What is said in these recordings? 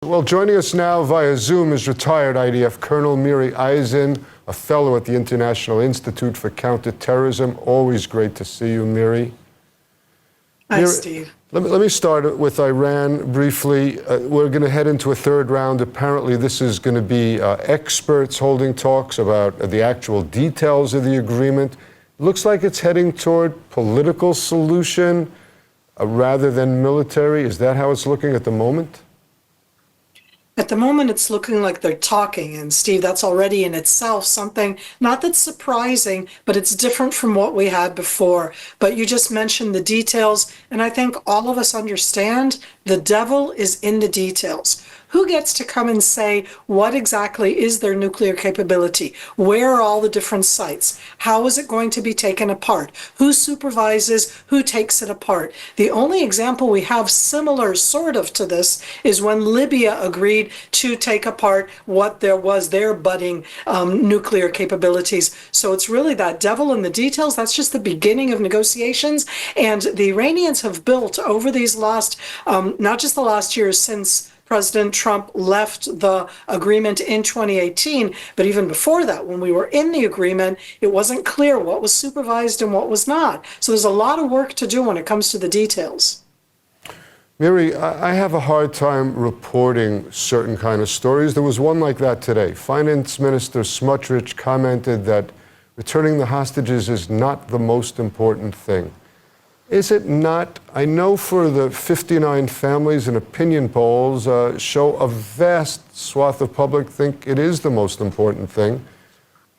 Well, joining us now via Zoom is retired IDF Colonel Miri Eisen, a fellow at the International Institute for Counterterrorism. Always great to see you, Miri. Hi, Steve. Let me start with Iran briefly. We're going to head into a third round. Apparently, this is going to be experts holding talks about the actual details of the agreement. Looks like it's heading toward political solution rather than military. Is that how it's looking at the moment? At the moment, it's looking like they're talking, and Steve, that's already in itself something, not that's surprising, but it's different from what we had before. But you just mentioned the details, and I think all of us understand the devil is in the details. Who gets to come and say what exactly is their nuclear capability? Where are all the different sites? How is it going to be taken apart? Who supervises? Who takes it apart? The only example we have similar sort of to this is when Libya agreed to take apart what there was their budding nuclear capabilities. So it's really that devil in the details. That's just the beginning of negotiations. And the Iranians have built over these last, not just the last years since President Trump left the agreement in 2018, but even before that, when we were in the agreement, it wasn't clear what was supervised and what was not. So there's a lot of work to do when it comes to the details. Miri, I have a hard time reporting certain kind of stories. There was one like that today. Finance Minister Smotrich commented that returning the hostages is not the most important thing. Is it not? I know for the 59 families and opinion polls show a vast swath of public think it is the most important thing.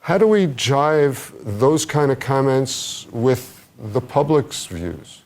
How do we jive those kind of comments with the public's views?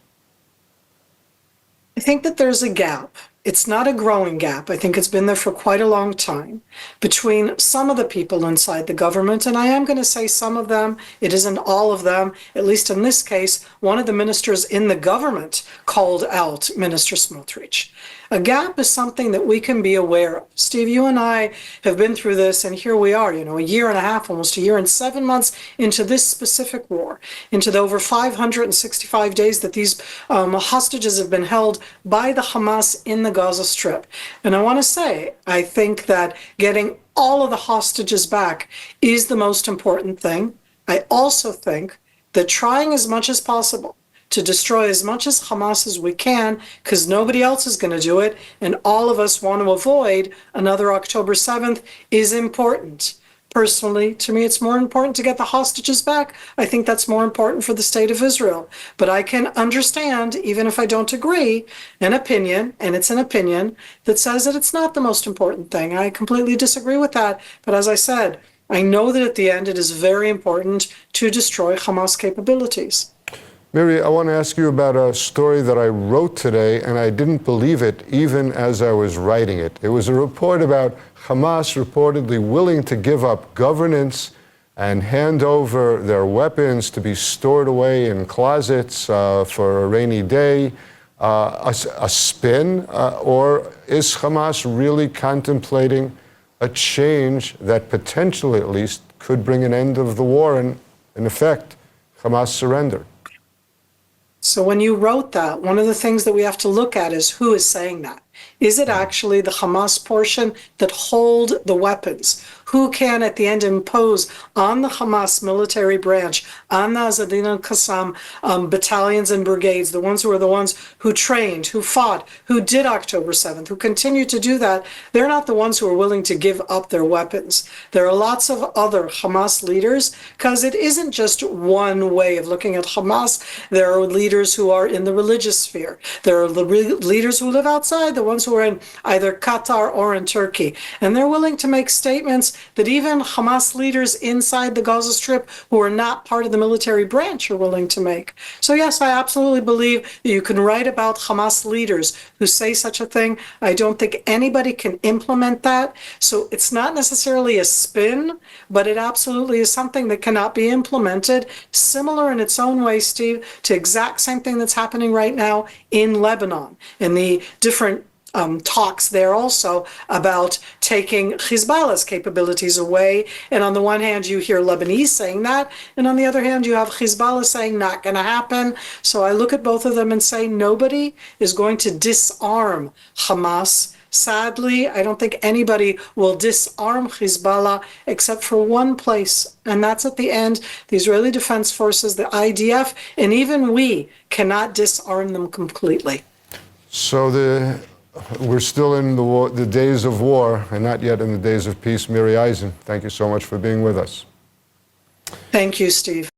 I think that there's a gap. It's not a growing gap. I think it's been there for quite a long time between some of the people inside the government, and I am going to say some of them. It isn't all of them. At least in this case, one of the ministers in the government called out Minister Smotrich. A gap is something that we can be aware of. Steve, you and I have been through this, and here we are, a year and a half, almost a year and 7 months into this specific war, into the over 565 days that these hostages have been held by the Hamas in the Gaza Strip. And I want to say, I think that getting all of the hostages back is the most important thing. I also think that trying as much as possible to destroy as much as Hamas as we can, because nobody else is going to do it, and all of us want to avoid another October 7th, is important. Personally, to me, it's more important to get the hostages back. I think that's more important for the state of Israel. But I can understand, even if I don't agree, an opinion, and it's an opinion, that says that it's not the most important thing. I completely disagree with that. But as I said, I know that at the end it is very important to destroy Hamas capabilities. Miri, I want to ask you about a story that I wrote today, and I didn't believe it even as I was writing it. It was a report about Hamas reportedly willing to give up governance and hand over their weapons to be stored away in closets for a rainy day. A spin? Or is Hamas really contemplating a change that potentially, at least, could bring an end of the war and, in effect, Hamas surrender? So when you wrote that, one of the things that we have to look at is who is saying that. Is it actually the Hamas portion that hold the weapons? Who can at the end impose on the Hamas military branch, on the Azadin al-Qassam battalions and brigades, the ones who trained, who fought, who did October 7th, who continue to do that? They're not the ones who are willing to give up their weapons. There are lots of other Hamas leaders, because it isn't just one way of looking at Hamas. There are leaders who are in the religious sphere. There are leaders who live outside, the ones who are in either Qatar or in Turkey. And they're willing to make statements that even Hamas leaders inside the Gaza Strip who are not part of the military branch are willing to make. So yes, I absolutely believe that you can write about Hamas leaders who say such a thing. I don't think anybody can implement that. So it's not necessarily a spin, but it absolutely is something that cannot be implemented, similar in its own way, Steve, to exact same thing that's happening right now in Lebanon, in the different talks there also about taking Hezbollah's capabilities away. And on the one hand, you hear Lebanese saying that, and on the other hand, you have Hezbollah saying not going to happen. So I look at both of them and say nobody is going to disarm Hamas Sadly, I don't think anybody will disarm Hezbollah except for one place, and that's at the end. The Israeli Defense Forces, the IDF, and even we cannot disarm them completely. So we're still in the days of war and not yet in the days of peace. Miri Eisen, thank you so much for being with us. Thank you, Steve.